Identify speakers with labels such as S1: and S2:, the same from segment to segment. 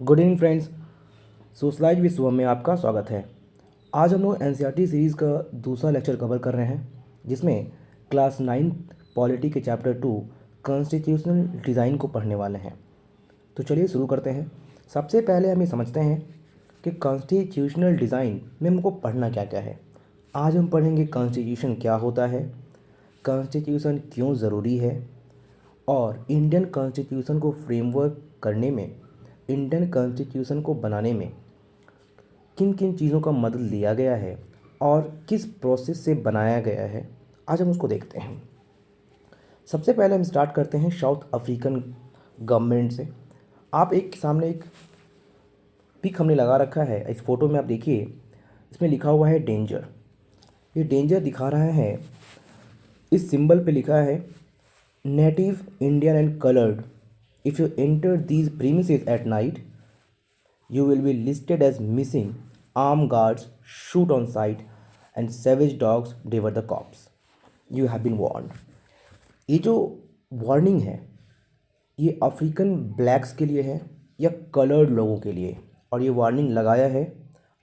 S1: Good evening friends. Socialise विश्व में आपका स्वागत है। आज हम लोग एनसीईआरटी सीरीज़ का दूसरा लेक्चर कवर कर रहे हैं, जिसमें क्लास 9 पॉलिटी के चैप्टर 2 कॉन्स्टिट्यूशनल डिज़ाइन को पढ़ने वाले हैं। तो चलिए शुरू करते हैं। सबसे पहले हम ये समझते हैं कि कॉन्स्टिट्यूशनल डिज़ाइन में हमको पढ़ना क्या क्या है। आज हम पढ़ेंगे कॉन्स्टिट्यूशन क्या होता है, कॉन्स्टिट्यूशन क्यों ज़रूरी है, और इंडियन कॉन्स्टिट्यूशन को फ्रेमवर्क करने में, इंडियन कॉन्स्टिट्यूशन को बनाने में किन किन चीज़ों का मदद लिया गया है और किस प्रोसेस से बनाया गया है, आज हम उसको देखते हैं। सबसे पहले हम स्टार्ट करते हैं साउथ अफ्रीकन गवर्नमेंट से। आप एक सामने एक पिक हमने लगा रखा है, इस फोटो में आप देखिए, इसमें लिखा हुआ है डेंजर। ये डेंजर दिखा रहा है, इस सिंबल पे लिखा है native Indian and coloured, if you enter these premises at night you will be listed as missing, armed guards shoot on sight and savage dogs devour the corpse. You have been warned. ये जो warning है ये African blacks के लिए है या coloured लोगों के लिए, और ये वार्निंग लगाया है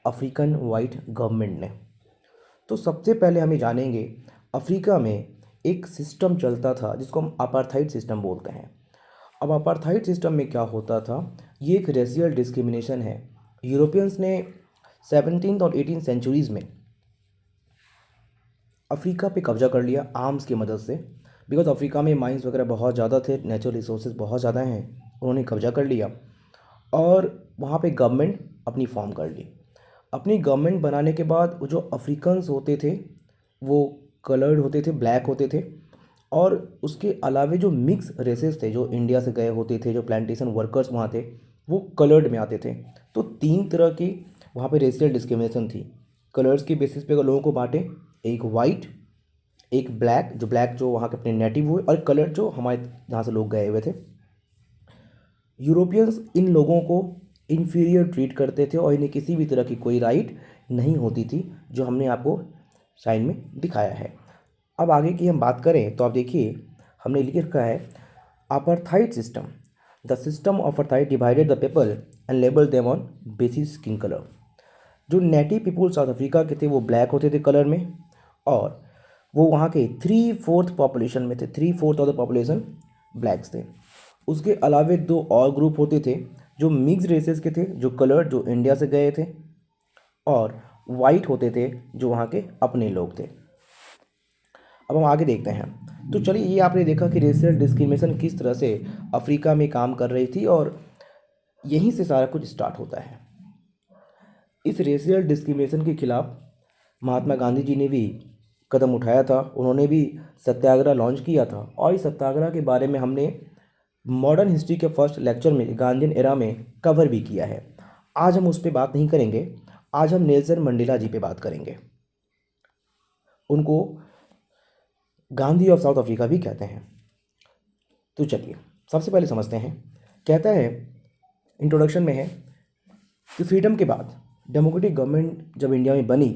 S1: अफ्रीकन वाइट गवर्नमेंट ने। तो सबसे पहले हमें जानेंगे, अफ्रीका में एक सिस्टम चलता था जिसको हम अपार्थाइड सिस्टम बोलते हैं। अब अपार्थाइड सिस्टम में क्या होता था, ये एक रेशियल डिस्क्रिमिनेशन है। यूरोपियंस ने 17th और 18th सेंचुरीज़ में अफ्रीका पे कब्जा कर लिया आर्म्स की मदद से, बिकॉज अफ्रीका में माइंस वगैरह बहुत ज़्यादा थे, नेचुरल रिसोर्सेज बहुत ज़्यादा हैं, उन्होंने कब्जा कर लिया और वहाँ पे गवर्नमेंट अपनी फॉर्म कर ली। अपनी गवर्नमेंट बनाने के बाद वो जो अफ्रीकन्स होते थे वो कलर्ड होते थे, ब्लैक होते थे, और उसके अलावे जो मिक्स रेसेस थे, जो इंडिया से गए होते थे, जो प्लांटेशन वर्कर्स वहाँ थे, वो कलर्ड में आते थे। तो 3 तरह की वहाँ पे रेशियल डिस्क्रिमिनेशन थी। कलर्स की बेसिस पे लोगों को बांटे, एक वाइट, एक ब्लैक, जो वहाँ के अपने नेटिव हुए, और कलर जो हमारे जहाँ से लोग गए हुए थे। यूरोपियंस इन लोगों को इन्फीरियर ट्रीट करते थे और इन्हें किसी भी तरह की कोई राइट नहीं होती थी, जो हमने आपको साइन में दिखाया है। अब आगे की हम बात करें तो आप देखिए, हमने लिख रखा है apartheid system, the system of apartheid divided the people and label them on basis skin colour. जो नेटिव पीपुल साउथ अफ्रीका के थे वो ब्लैक होते थे कलर में, और वो वहाँ के 3/4 पॉपुलेशन में थे, 3/4 ऑफ द पॉपुलेशन ब्लैक्स थे। उसके अलावे 2 और ग्रुप होते थे जो मिक्स रेसेस के थे, जो कलर जो इंडिया से गए थे, और वाइट होते थे जो वहाँ के अपने लोग थे। अब हम आगे देखते हैं। तो चलिए, ये आपने देखा कि रेशियल डिस्क्रिमिनेशन किस तरह से अफ्रीका में काम कर रही थी, और यहीं से सारा कुछ स्टार्ट होता है। इस रेशियल डिस्क्रिमिनेशन के खिलाफ महात्मा गांधी जी ने भी कदम उठाया था, उन्होंने भी सत्याग्रह लॉन्च किया था, और इस सत्याग्रह के बारे में हमने मॉडर्न हिस्ट्री के फर्स्ट लेक्चर में गांधीयन एरा में कवर भी किया है। आज हम उस पर बात नहीं करेंगे, आज हम नेल्सन मंडेला जी पे बात करेंगे। उनको गांधी ऑफ साउथ अफ्रीका भी कहते हैं। तो चलिए सबसे पहले समझते हैं। कहता है, इंट्रोडक्शन में है कि फ्रीडम के बाद डेमोक्रेटिक गवर्नमेंट जब इंडिया में बनी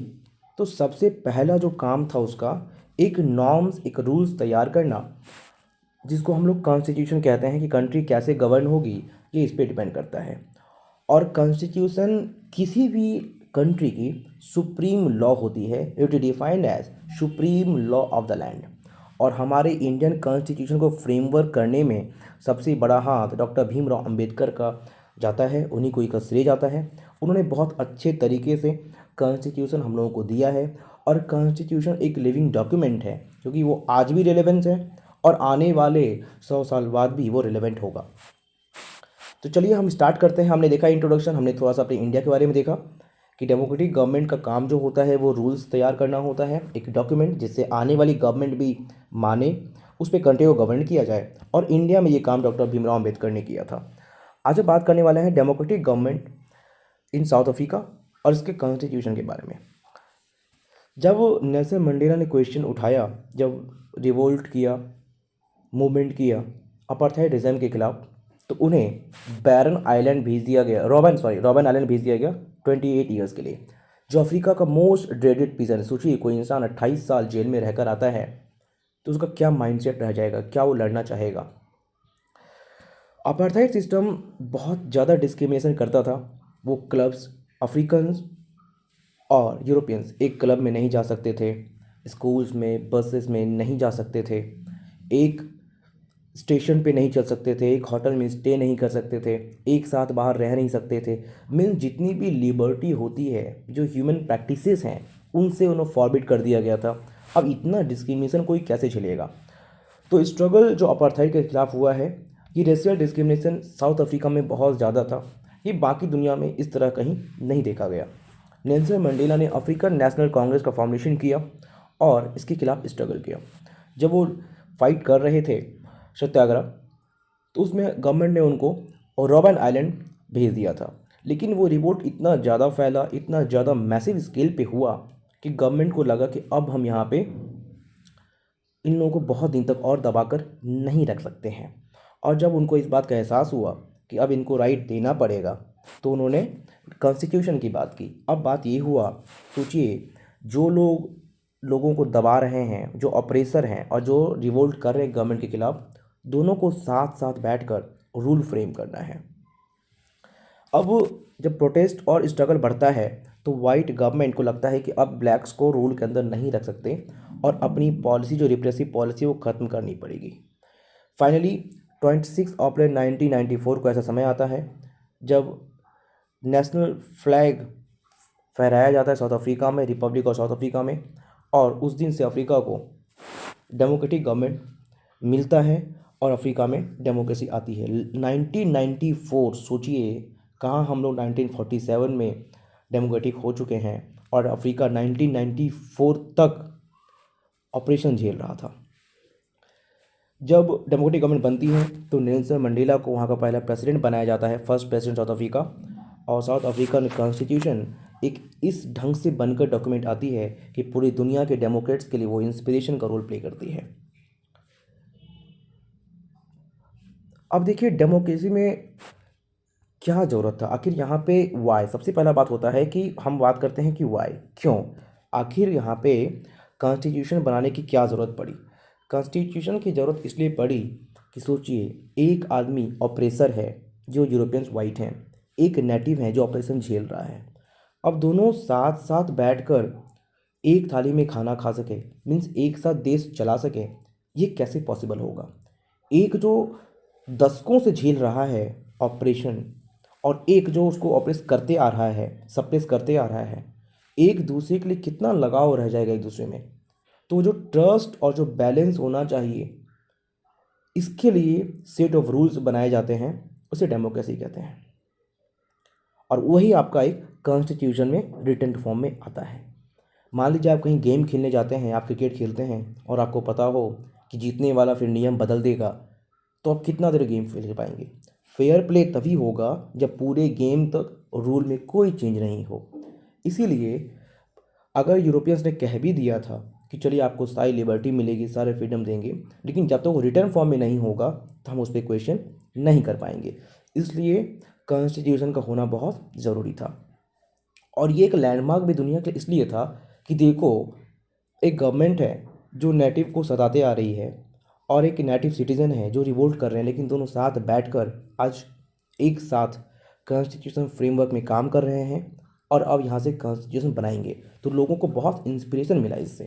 S1: तो सबसे पहला जो काम था उसका एक नॉर्म्स, एक रूल्स तैयार करना, जिसको हम लोग कॉन्स्टिट्यूशन कहते हैं, कि कंट्री कैसे गवर्न होगी ये इस पर डिपेंड करता है। और कॉन्स्टिट्यूशन किसी भी कंट्री की सुप्रीम लॉ होती है, it is defined as supreme law of the land. और हमारे इंडियन कॉन्स्टिट्यूशन को फ्रेमवर्क करने में सबसे बड़ा हाथ डॉक्टर भीमराव अंबेडकर का जाता है, उन्हीं को इसका श्रेय जाता है। उन्होंने बहुत अच्छे तरीके से कॉन्स्टिट्यूशन हम लोगों को दिया है, और कॉन्स्टिट्यूशन एक लिविंग डॉक्यूमेंट है, क्योंकि वो आज भी रिलेवेंस है और आने वाले 100 साल बाद भी वो रिलेवेंट होगा। तो चलिए हम स्टार्ट करते हैं। हमने देखा इंट्रोडक्शन, हमने थोड़ा सा अपने इंडिया के बारे में देखा कि डेमोक्रेटिक गवर्नमेंट का काम जो होता है वो रूल्स तैयार करना होता है, एक डॉक्यूमेंट जिससे आने वाली गवर्नमेंट भी माने, उस पर कंट्री को गवर्न किया जाए। और इंडिया में ये काम डॉक्टर भीमराव अम्बेडकर ने किया था। आज हम बात करने वाले हैं democratic government in south Africa और इसके कॉन्स्टिट्यूशन के बारे में। जब नेल्सन मंडेला ने क्वेश्चन उठाया, जब रिवोल्ट किया, मूवमेंट किया अपार्थाइड रिज़म के खिलाफ, तो उन्हें बैरन आइलैंड भेज दिया गया, रॉबन आइलैंड भेज दिया गया 28 ईयर्स के लिए, जो अफ्रीका का मोस्ट ड्रेडेड प्रिजन। सोचिए, कोई इंसान 28 साल जेल में रहकर आता है तो उसका क्या माइंडसेट रह जाएगा, क्या वो लड़ना चाहेगा। अपार्थाइड सिस्टम बहुत ज़्यादा डिस्क्रिमिनेशन करता था। वो क्लब्स, अफ्रीकन्स और यूरोपियंस एक क्लब में नहीं जा सकते थे, स्कूल्स में, बसेस में नहीं जा सकते थे, एक स्टेशन पे नहीं चल सकते थे, एक होटल में स्टे नहीं कर सकते थे, एक साथ बाहर रह नहीं सकते थे। मीन्स जितनी भी लिबर्टी होती है, जो ह्यूमन प्रैक्टिसेस हैं, उनसे उन्हें फॉरबिट कर दिया गया था। अब इतना डिस्क्रिमिनेशन कोई कैसे झेलेगा? तो स्ट्रगल जो अपार्थाइड के खिलाफ हुआ है, ये रेशियल डिस्क्रिमिनेशन साउथ अफ्रीका में बहुत ज़्यादा था। ये बाकी दुनिया में इस तरह कहीं नहीं देखा गया। नेल्सन मंडेला ने अफ्रीकन नेशनल कांग्रेस का फॉर्मेशन किया और इसके खिलाफ स्ट्रगल किया। जब वो फाइट कर रहे थे सत्याग्रह, तो उसमें गवर्नमेंट ने उनको रॉबन आइलैंड भेज दिया था। लेकिन वो रिवोल्ट इतना ज़्यादा फैला, इतना ज़्यादा मैसिव स्केल पे हुआ कि गवर्नमेंट को लगा कि अब हम यहाँ पे इन लोगों को बहुत दिन तक और दबाकर नहीं रख सकते हैं। और जब उनको इस बात का एहसास हुआ कि अब इनको राइट देना पड़ेगा, तो उन्होंने कॉन्स्टिट्यूशन की बात की। अब बात ये हुआ, सोचिए, जो लोगों को दबा रहे हैं, जो ऑपरेसर हैं और जो रिवोल्ट कर रहे हैं गवर्नमेंट के खिलाफ, दोनों को साथ साथ बैठकर रूल फ्रेम करना है। अब जब प्रोटेस्ट और स्ट्रगल बढ़ता है, तो वाइट गवर्नमेंट को लगता है कि अब ब्लैक्स को रूल के अंदर नहीं रख सकते और अपनी पॉलिसी, जो रिप्रेसिव पॉलिसी, वो ख़त्म करनी पड़ेगी। फाइनली 26 अप्रैल 1994 को ऐसा समय आता है जब नेशनल फ्लैग फहराया जाता है साउथ अफ्रीका में, रिपब्लिक ऑफ साउथ अफ्रीका में। और उस दिन से अफ्रीका को डेमोक्रेटिक गवर्नमेंट मिलता है और अफ्रीका में डेमोक्रेसी आती है। 1994, सोचिए, कहाँ हम लोग 1947 में डेमोक्रेटिक हो चुके हैं और अफ्रीका 1994 तक ऑपरेशन झेल रहा था। जब डेमोक्रेटिक गवर्नमेंट बनती है तो नेल्सन मंडेला को वहाँ का पहला प्रेसिडेंट बनाया जाता है, फर्स्ट प्रेसिडेंट साउथ अफ्रीका। और साउथ अफ्रीकन कॉन्स्टिट्यूशन एक इस ढंग से बनकर डॉक्यूमेंट आती है कि पूरी दुनिया के डेमोक्रेट्स के लिए वो इंस्पिरेशन का रोल प्ले करती है। अब देखिए, डेमोक्रेसी में क्या ज़रूरत था आखिर यहाँ पे? वाई, सबसे पहला बात होता है कि हम बात करते हैं कि वाई, क्यों आखिर यहाँ पे कॉन्स्टिट्यूशन बनाने की क्या ज़रूरत पड़ी? कॉन्स्टिट्यूशन की ज़रूरत इसलिए पड़ी कि सोचिए, एक आदमी ऑपरेसर है जो यूरोपियंस वाइट हैं, एक नेटिव है जो ऑपरेशन झेल रहा है। अब दोनों साथ साथ बैठकर एक थाली में खाना खा सके, मीन्स एक साथ देश चला सके, ये कैसे पॉसिबल होगा? एक जो दशकों से झेल रहा है ऑपरेशन, और एक जो उसको ऑपरेस करते आ रहा है, सप्रेस करते आ रहा है, एक दूसरे के लिए कितना लगाव रह जाएगा एक दूसरे में? तो जो ट्रस्ट और जो बैलेंस होना चाहिए, इसके लिए सेट ऑफ रूल्स बनाए जाते हैं, उसे डेमोक्रेसी कहते हैं। और वही आपका एक कॉन्स्टिट्यूशन में रिटन फॉर्म में आता है। मान लीजिए आप कहीं गेम खेलने जाते हैं, आप क्रिकेट खेलते हैं और आपको पता हो कि जीतने वाला फिर नियम बदल देगा, तो आप कितना देर गेम खेल पाएंगे? फेयर प्ले तभी होगा जब पूरे गेम तक रूल में कोई चेंज नहीं हो। इसीलिए अगर यूरोपियंस ने कह भी दिया था कि चलिए आपको सारी लिबर्टी मिलेगी, सारे फ्रीडम देंगे, लेकिन जब तक वो रिटर्न फॉर्म में नहीं होगा तो हम उस पर क्वेश्चन नहीं कर पाएंगे। इसलिए कॉन्स्टिट्यूशन का होना बहुत ज़रूरी था। और ये एक लैंडमार्क भी दुनिया के लिए इसलिए था कि देखो, एक गवर्नमेंट है जो नेटिव को सताते आ रही है और एक नेटिव सिटीज़न है जो रिवोल्ट कर रहे हैं, लेकिन दोनों साथ बैठकर आज एक साथ कॉन्स्टिट्यूशन फ्रेमवर्क में काम कर रहे हैं और अब यहाँ से कॉन्स्टिट्यूशन बनाएंगे। तो लोगों को बहुत इंस्पिरेशन मिला इससे।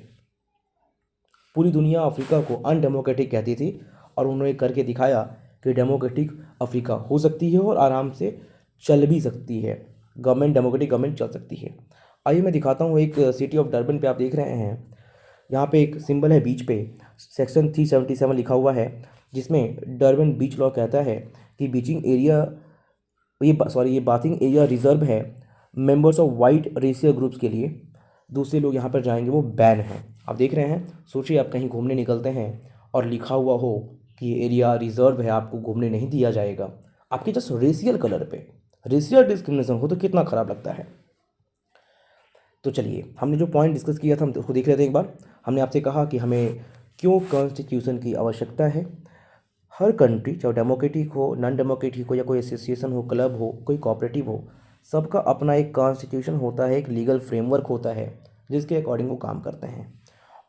S1: पूरी दुनिया अफ्रीका को अनडेमोक्रेटिक कहती थी और उन्होंने करके दिखाया कि डेमोक्रेटिक अफ्रीका हो सकती है और आराम से चल भी सकती है, गवर्नमेंट, डेमोक्रेटिक गवर्नमेंट चल सकती है। आइए मैं दिखाता हूँ, एक सिटी ऑफ डरबन पे आप देख रहे हैं, यहाँ पे एक सिंबल है बीच पे, सेक्शन 377 लिखा हुआ है, जिसमें डरबन बीच लॉ कहता है कि बीचिंग एरिया, ये बाथिंग एरिया रिजर्व है members of white racial groups के लिए। दूसरे लोग यहाँ पर जाएंगे वो बैन है। आप देख रहे हैं, सोचिए आप कहीं घूमने निकलते हैं और लिखा हुआ हो कि ये एरिया रिजर्व है, आपको घूमने नहीं दिया जाएगा, आपके जस्ट रेशियल कलर पे रेशियल डिस्क्रिमिनेशन हो, तो कितना ख़राब लगता है। तो चलिए, हमने जो पॉइंट डिस्कस किया था हम उसको देख रहे थे एक बार। हमने आपसे कहा कि हमें क्यों कॉन्स्टिट्यूशन की आवश्यकता है। हर कंट्री, चाहे डेमोक्रेटिक हो, नॉन डेमोक्रेटिक हो, या कोई एसोसिएशन हो, क्लब हो, कोई कोऑपरेटिव हो, सबका अपना एक कॉन्स्टिट्यूशन होता है, एक लीगल फ्रेमवर्क होता है जिसके अकॉर्डिंग वो काम करते हैं।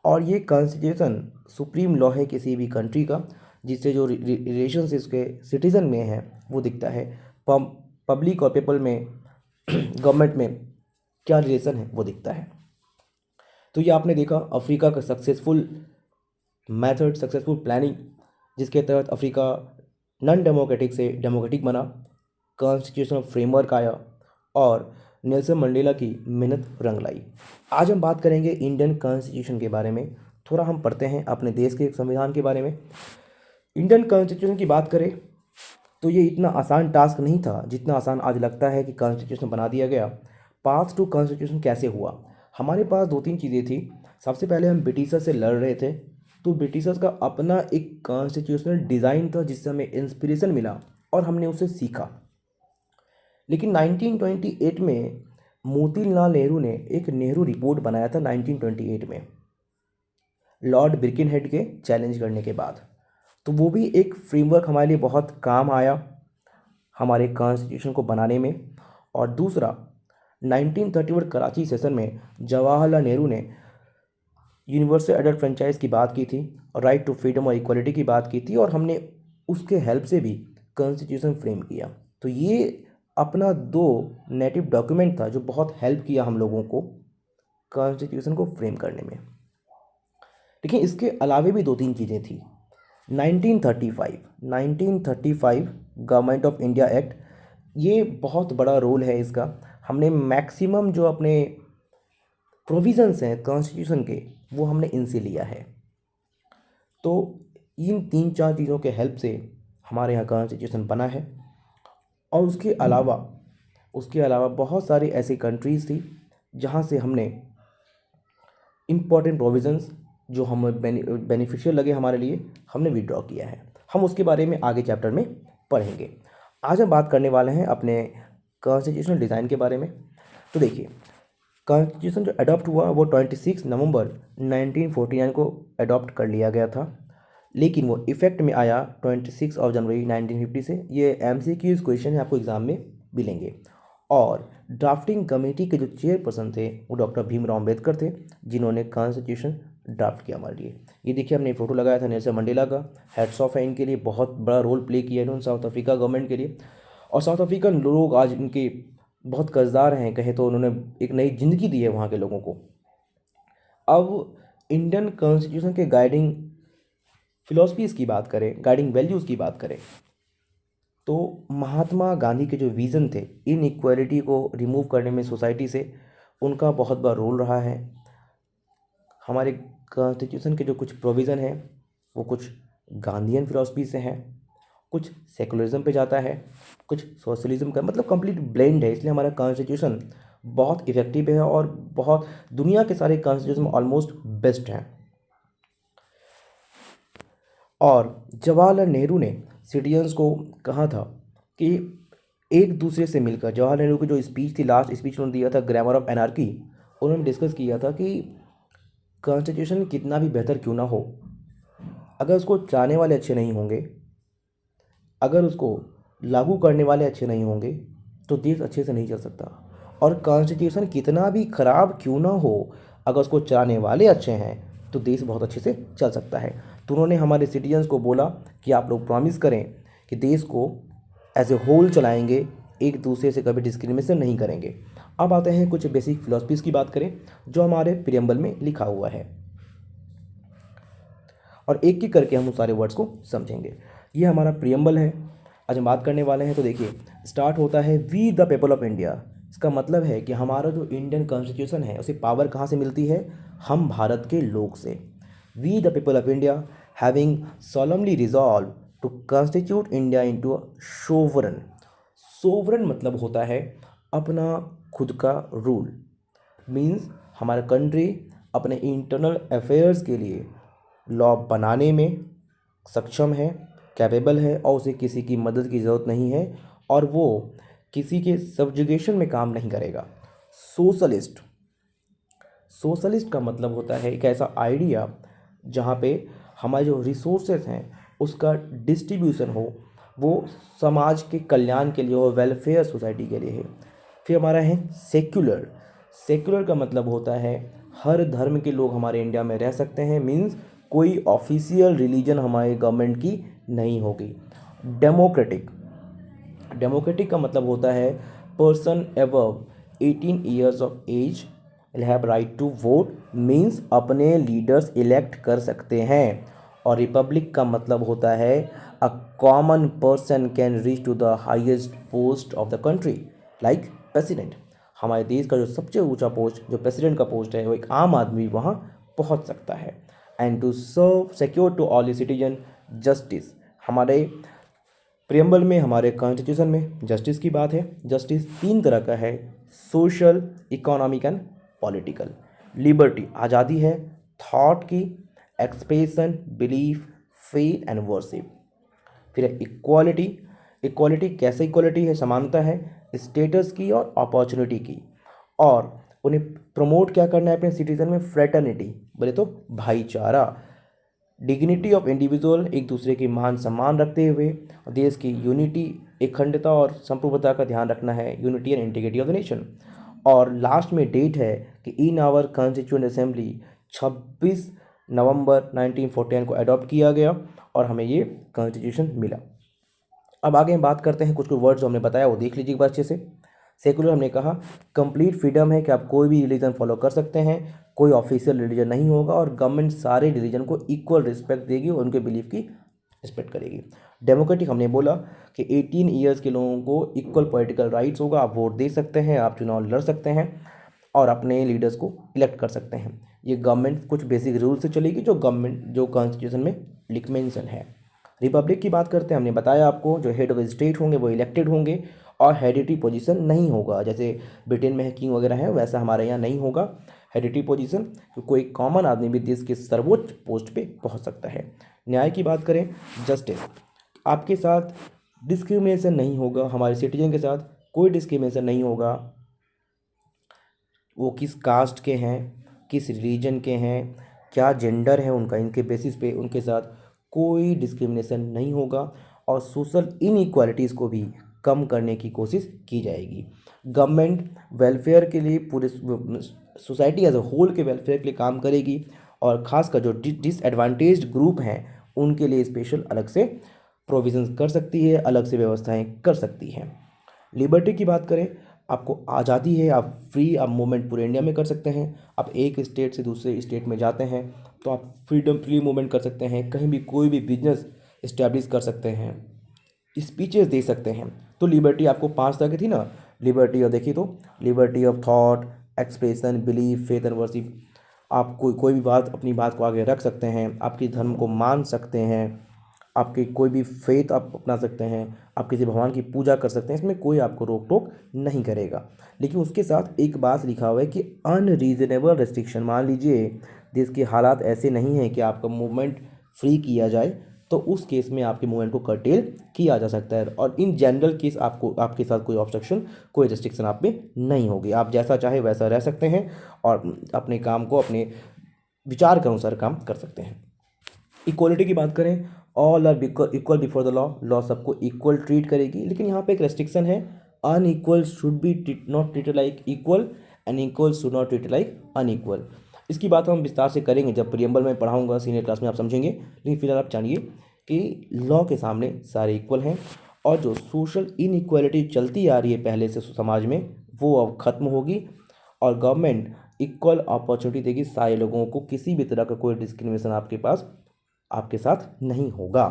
S1: और ये कॉन्स्टिट्यूशन सुप्रीम लॉ है किसी भी कंट्री का, जिससे जो रिलेशंस इसके सिटीज़न में हैं वो दिखता है। पब्लिक और पीपल में गवर्नमेंट में क्या रिलेशन है वो दिखता है। तो ये आपने देखा अफ्रीका का सक्सेसफुल मेथड, सक्सेसफुल प्लानिंग, जिसके तहत अफ्रीका नॉन डेमोक्रेटिक से डेमोक्रेटिक बना, कॉन्स्टिट्यूशनल फ्रेमवर्क आया और नेल्सन मंडेला की मेहनत रंग लाई। आज हम बात करेंगे इंडियन कॉन्स्टिट्यूशन के बारे में। थोड़ा हम पढ़ते हैं अपने देश के संविधान के बारे में। इंडियन कॉन्स्टिट्यूशन की बात करें तो ये इतना आसान टास्क नहीं था जितना आसान आज लगता है कि कॉन्स्टिट्यूशन बना दिया गया। पाथ टू कॉन्स्टिट्यूशन कैसे हुआ? हमारे पास दो तीन चीज़ें थी। सबसे पहले हम ब्रिटिशर्स से लड़ रहे थे, तो ब्रिटिशर्स का अपना एक कॉन्स्टिट्यूशनल डिज़ाइन था जिससे हमें इंस्पिरेशन मिला और हमने उसे सीखा। लेकिन 1928 में मोतीलाल नेहरू ने एक नेहरू रिपोर्ट बनाया था 1928 में, लॉर्ड बिरकिनहेड के चैलेंज करने के बाद। तो वो भी एक फ्रेमवर्क हमारे लिए बहुत काम आया हमारे कॉन्स्टिट्यूशन को बनाने में। और दूसरा 1931 कराची सेशन में जवाहरलाल नेहरू ने यूनिवर्सल एडल्ट फ्रेंचाइज की बात की थी और राइट टू फ्रीडम और इक्वलिटी की बात की थी, और हमने उसके हेल्प से भी कॉन्स्टिट्यूशन फ्रेम किया। तो ये अपना दो नेटिव डॉक्यूमेंट था जो बहुत हेल्प किया हम लोगों को कॉन्स्टिट्यूशन को फ्रेम करने में। देखिए इसके अलावे भी दो तीन चीज़ें थी। 1935 गवर्नमेंट ऑफ इंडिया एक्ट, ये बहुत बड़ा रोल है इसका। हमने मैक्सिमम जो अपने प्रोविज़न्स हैं कॉन्स्टिट्यूशन के वो हमने इनसे लिया है। तो इन तीन चार चीज़ों के हेल्प से हमारे यहाँ कॉन्स्टिट्यूशन बना है। और उसके अलावा बहुत सारी ऐसी कंट्रीज़ थी जहाँ से हमने इम्पॉर्टेंट प्रोविज़न्स जो हमें बेनिफिशियल लगे हमारे लिए, हमने विड्रॉ किया है। हम उसके बारे में आगे चैप्टर में पढ़ेंगे। आज हम बात करने वाले हैं अपने कॉन्स्टिट्यूशनल डिज़ाइन के बारे में। तो देखिए कॉन्स्टिट्यूशन जो अडॉप्ट हुआ वो 26 नवंबर 1949 को अडॉप्ट कर लिया गया था, लेकिन वो इफ़ेक्ट में आया 26 जनवरी 1950 से। ये MCQ क्वेश्चन है, आपको एग्ज़ाम में मिलेंगे। और ड्राफ्टिंग कमेटी के जो चेयरपर्सन थे वो डॉक्टर भीमराव अम्बेडकर थे, जिन्होंने कॉन्स्टिट्यूशन ड्राफ्ट किया हमारे लिए। ये देखिए हमने फ़ोटो लगाया था नेल्सन मंडेला का, हेड्स ऑफ है इनके लिए, बहुत बड़ा रोल प्ले किया इन्होंने साउथ अफ्रीका गवर्नमेंट के लिए। और साउथ अफ्रीकन लोग आज इनके बहुत कर्जदार हैं, कहे तो उन्होंने एक नई ज़िंदगी दी है वहाँ के लोगों को। अब इंडियन कॉन्स्टिट्यूशन के गाइडिंग फिलॉसफीज़ की बात करें, गाइडिंग वैल्यूज़ की बात करें, तो महात्मा गांधी के जो विज़न थे इन इक्वालिटी को रिमूव करने में सोसाइटी से, उनका बहुत बड़ा रोल रहा है। हमारे कॉन्स्टिट्यूशन के जो कुछ प्रोविज़न हैं वो कुछ गांधीयन फिलॉसफी से हैं, कुछ सेकुलरिज्म पे जाता है, कुछ सोशलिज्म का, मतलब कंप्लीट ब्लेंड है। इसलिए हमारा कॉन्स्टिट्यूशन बहुत इफ़ेक्टिव है और बहुत दुनिया के सारे कॉन्स्टिट्यूशन ऑलमोस्ट बेस्ट हैं। और जवाहरलाल नेहरू ने सिटीजन्स को कहा था कि एक दूसरे से मिलकर, जवाहरलाल नेहरू की जो स्पीच थी, लास्ट स्पीच उन्होंने दिया था ग्रामर ऑफ एनार्की, उन्होंने डिस्कस किया था कि कॉन्स्टिट्यूशन कितना भी बेहतर क्यों ना हो, अगर उसको चाहने वाले अच्छे नहीं होंगे, अगर उसको लागू करने वाले अच्छे नहीं होंगे, तो देश अच्छे से नहीं चल सकता। और कॉन्स्टिट्यूशन कितना भी ख़राब क्यों ना हो, अगर उसको चाहने वाले अच्छे हैं तो देश बहुत अच्छे से चल सकता है। तो उन्होंने हमारे सिटीजन्स को बोला कि आप लोग प्रॉमिस करें कि देश को एज ए होल चलाएंगे, एक दूसरे से कभी डिस्क्रिमिनेशन नहीं करेंगे। अब आते हैं कुछ बेसिक फिलॉसफीज़ की बात करें जो हमारे प्रियम्बल में लिखा हुआ है, और एक एक करके हम उस सारे वर्ड्स को समझेंगे। ये हमारा प्रियम्बल है, आज हम बात करने वाले हैं। तो देखिए स्टार्ट होता है we the people of India. इसका मतलब है कि हमारा जो इंडियन कॉन्स्टिट्यूशन है उसे पावर कहाँ से मिलती है? हम भारत के लोग से। We the people of India having solemnly resolved to constitute India into a sovereign. Sovereign मतलब होता है अपना खुद का रूल, मीन्स हमारा कंट्री अपने इंटरनल अफेयर्स के लिए लॉ बनाने में सक्षम है, कैपेबल है, और उसे किसी की मदद की ज़रूरत नहीं है, और वो किसी के सब्जुगेशन में काम नहीं करेगा। सोशलिस्ट, सोशलिस्ट का मतलब होता है एक ऐसा आइडिया जहाँ पे हमारे जो रिसोर्सेज हैं उसका डिस्ट्रीब्यूशन हो, वो समाज के कल्याण के लिए हो, वेलफेयर सोसाइटी के लिए है। फिर हमारा है सेक्युलर। सेक्युलर का मतलब होता है हर धर्म के लोग हमारे इंडिया में रह सकते हैं, मीन्स कोई ऑफिशियल रिलीजन हमारे गवर्नमेंट की नहीं होगी। डेमोक्रेटिक, डेमोक्रेटिक का मतलब होता है person above 18 years of age have right to vote, means अपने लीडर्स इलेक्ट कर सकते हैं। और रिपब्लिक का मतलब होता है a common person can reach to the highest post of the country like president. हमारे देश का जो सबसे ऊंचा पोस्ट जो प्रेसिडेंट का पोस्ट है वो एक आम आदमी वहाँ पहुँच सकता है। And to serve secure to all citizen justice, हमारे प्रियम्बल में हमारे कॉन्स्टिट्यूशन में जस्टिस की बात है। जस्टिस तीन तरह का है, social, economic and political. Liberty आज़ादी है थॉट की, expression, belief, faith and worship. फिर है इक्वालिटी, इक्वालिटी कैसे इक्वालिटी है, समानता है स्टेटस की और अपॉर्चुनिटी की। और उन्हें प्रमोट क्या करना है अपने सिटीजन में, फ्रेटर्निटी, बोले तो भाईचारा। डिग्निटी ऑफ इंडिविजुअल, एक दूसरे की महान सम्मान रखते हुए देश की यूनिटी, अखंडता और संप्रभुता का ध्यान रखना है, unity and integrity of the nation. और लास्ट में डेट है कि इन आवर कॉन्स्टिट्यूएंट असेंबली 26 नवंबर 1949 को अडॉप्ट किया गया और हमें ये कॉन्स्टिट्यूशन मिला। अब आगे हम बात करते हैं कुछ कुछ वर्ड जो हमने बताया वो देख लीजिए एक बार अच्छे से। सेकुलर हमने कहा कंप्लीट फ्रीडम है कि आप कोई भी रिलीजन फॉलो कर सकते हैं, कोई ऑफिशियल रिलीजन नहीं होगा और गवर्नमेंट सारे रिलीजन को इक्वल रिस्पेक्ट देगी और उनके बिलीफ की रिस्पेक्ट करेगी। डेमोक्रेटिक हमने बोला कि 18 ईयर्स के लोगों को इक्वल पॉलिटिकल राइट्स होगा, आप वोट दे सकते हैं, आप चुनाव लड़ सकते हैं और अपने लीडर्स को इलेक्ट कर सकते हैं। ये गवर्नमेंट कुछ बेसिक रूल से चलेगी जो गवर्नमेंट जो कॉन्स्टिट्यूशन में लिख मेंशन है। रिपब्लिक की बात करते हैं, हमने बताया आपको जो हेड ऑफ स्टेट होंगे वो इलेक्टेड होंगे और हेरिडिटी पोजीशन नहीं होगा, जैसे ब्रिटेन में किंग वगैरह है वैसा हमारे यहाँ नहीं होगा हेरिडिटी पोजीशन, तो कोई कॉमन आदमी भी देश के सर्वोच्च पोस्ट पे पहुँच सकता है। न्याय की बात करें, जस्टिस, आपके साथ डिस्क्रिमिनेशन नहीं होगा, हमारे सिटीजन के साथ कोई डिस्क्रिमिनेशन नहीं होगा, वो किस कास्ट के हैं, किस रिलीजन के हैं, क्या जेंडर है उनका, इनके बेसिस पे उनके साथ कोई डिस्क्रिमिनेशन नहीं होगा और सोशल इनइक्वालिटीज़ को भी कम करने की कोशिश की जाएगी। गवर्नमेंट वेलफेयर के लिए पूरे सोसाइटी एज अ होल के वेलफेयर के लिए काम करेगी और ख़ासकर जो डिसएडवांटेज्ड ग्रुप हैं उनके लिए स्पेशल अलग से प्रोविजंस कर सकती है, अलग से व्यवस्थाएं कर सकती हैं। लिबर्टी की बात करें, आपको आज़ादी है, आप फ्री आप मूवमेंट पूरे इंडिया में कर सकते हैं। आप एक स्टेट से दूसरे स्टेट में जाते हैं तो आप फ्री मूवमेंट कर सकते हैं, कहीं भी कोई भी बिजनेस इस्टेब्लिश कर सकते हैं, स्पीचेस दे सकते हैं। तो लिबर्टी आपको 5 तरह की थी ना, लिबर्टी और देखिए तो liberty of thought, expression, belief, faith and worship. आप कोई भी बात अपनी बात को आगे रख सकते हैं, आपके धर्म को मान सकते हैं, आपकी कोई भी फेथ आप अपना सकते हैं, आप किसी भगवान की पूजा कर सकते हैं, इसमें कोई आपको रोक टोक नहीं करेगा। लेकिन उसके साथ एक बात लिखा हुआ है कि अनरीजनेबल रेस्ट्रिक्शन, मान लीजिए देश के हालात ऐसे नहीं हैं कि आपका मूवमेंट फ्री किया जाए तो उस केस में आपके मूवमेंट को कर्टेल किया जा सकता है और इन जनरल केस आपको आपके साथ कोई ऑब्स्ट्रक्शन कोई रिस्ट्रिक्शन आप पे नहीं होगी, आप जैसा चाहे वैसा रह सकते हैं और अपने काम को अपने विचार के अनुसार काम कर सकते हैं। इक्वलिटी की बात करें, all are equal before the law, law सबको इक्वल ट्रीट करेगी, लेकिन यहाँ पे एक रेस्ट्रिक्शन है, unequal should be not treated like equal and equal should not treated like unequal. इसकी बात हम विस्तार से करेंगे जब प्रियम्बल में पढ़ाऊंगा, सीनियर क्लास में आप समझेंगे, लेकिन फिलहाल आप जानिए कि लॉ के सामने सारे इक्वल हैं और जो सोशल इनइक्वालिटी चलती आ रही है पहले से समाज में वो अब ख़त्म होगी और गवर्नमेंट इक्वल अपॉर्चुनिटी देगी सारे लोगों को, किसी भी तरह का कोई डिस्क्रिमिनेशन आपके साथ नहीं होगा।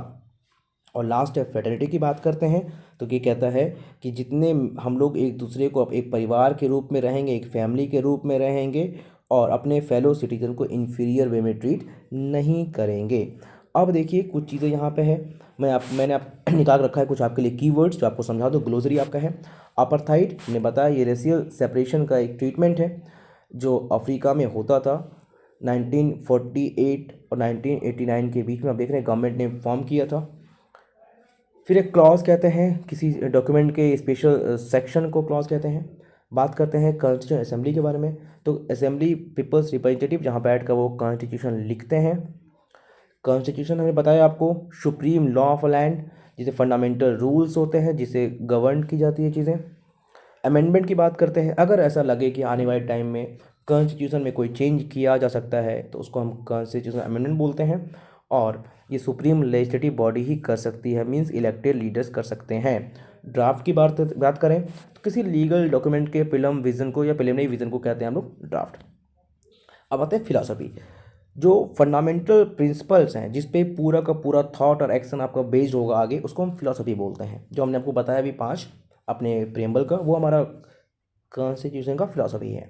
S1: और लास्ट है फ्रेटर्निटी की बात करते हैं तो ये कहता है कि जितने हम लोग एक दूसरे को एक परिवार के रूप में रहेंगे, एक फैमिली के रूप में रहेंगे और अपने फेलो सिटीजन को इन्फीरियर वे में ट्रीट नहीं करेंगे। अब देखिए कुछ चीज़ें यहाँ पे है, मैंने निकाल रखा है कुछ आपके लिए कीवर्ड्स जो आपको समझा दो, ग्लोसरी आपका है। अपार्थाइड ने बताया ये रेशियल सेपरेशन का एक ट्रीटमेंट है जो अफ्रीका में होता था 1948 और 1989 के बीच में, आप देख रहे हैं गवर्नमेंट ने फॉर्म किया था। फिर एक क्लॉज कहते हैं किसी डॉक्यूमेंट के स्पेशल सेक्शन को क्लॉज कहते हैं। बात करते हैं कॉन्स्टिट्यूशन असेंबली के बारे में, तो असेंबली पीपल्स रिप्रेजेंटेटिव जहाँ बैठ कर वो कॉन्स्टिट्यूशन लिखते हैं। कॉन्स्टिट्यूशन हमने बताया आपको सुप्रीम लॉ ऑफ लैंड, जिसे फंडामेंटल रूल्स होते हैं जिसे गवर्न की जाती है चीज़ें। अमेंडमेंट की बात करते हैं, अगर ऐसा लगे कि आने वाले टाइम में कॉन्स्टिट्यूशन में कोई चेंज किया जा सकता है तो उसको हम कॉन्स्टिट्यूशन अमेंडमेंट बोलते हैं। और ये सुप्रीम लेजिस्लेटिव बॉडी ही कर सकती है, मींस इलेक्टेड लीडर्स कर सकते हैं। ड्राफ्ट की बात करें तो किसी लीगल डॉक्यूमेंट के प्रीलिम विजन को या प्रिलिमिनरी विजन को कहते हैं हम लोग ड्राफ्ट। अब आते हैं फिलॉसफी। जो फंडामेंटल प्रिंसिपल्स हैं जिस पे पूरा का पूरा थॉट और एक्शन आपका बेस्ड होगा आगे, उसको हम फिलॉसफी बोलते हैं। जो हमने आपको बताया अभी 5 अपने प्रियम्बल का, वो हमारा कॉन्स्टिट्यूशन का फिलॉसफी है।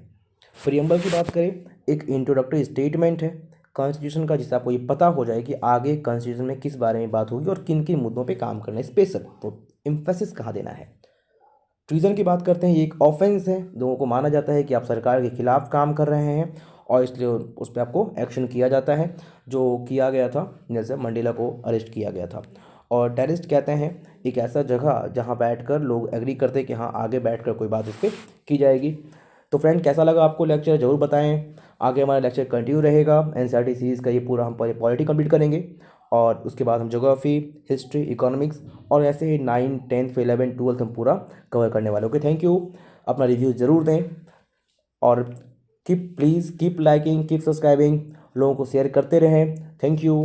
S1: प्रियम्बल की बात करें, एक इंट्रोडक्टरी स्टेटमेंट है कॉन्स्टिट्यूशन का, जिससे आपको ये पता हो जाए कि आगे कॉन्स्टिट्यूशन में किस बारे में बात होगी और किन किन मुद्दों पे काम करना है, स्पेशल तो एम्फेसिस कहाँ देना है। ट्रीजन की बात करते हैं, ये एक ऑफेंस है, लोगों को माना जाता है कि आप सरकार के खिलाफ काम कर रहे हैं और इसलिए उस पर आपको एक्शन किया जाता है, जो किया गया था। नेल्सन मंडेला को अरेस्ट किया गया था। और टेररिस्ट कहते हैं एक ऐसा जगह जहां बैठकर लोग एग्री करते हैं कि हाँ आगे बैठकर कोई बात इस पर की जाएगी। तो फ्रेंड, कैसा लगा आपको लेक्चर ज़रूर बताएं। आगे हमारा लेक्चर कंटिन्यू रहेगा। एनसीईआरटी सीरीज़ का ये पूरा हम पॉलिटी कंप्लीट करेंगे और उसके बाद हम ज्योग्राफी, हिस्ट्री, इकोनॉमिक्स और ऐसे ही 9, 10th, 11, 12th हम पूरा कवर करने वाले। Okay, thank you. अपना रिव्यू ज़रूर दें और please keep liking, keep subscribing, लोगों को शेयर करते रहें। Thank you.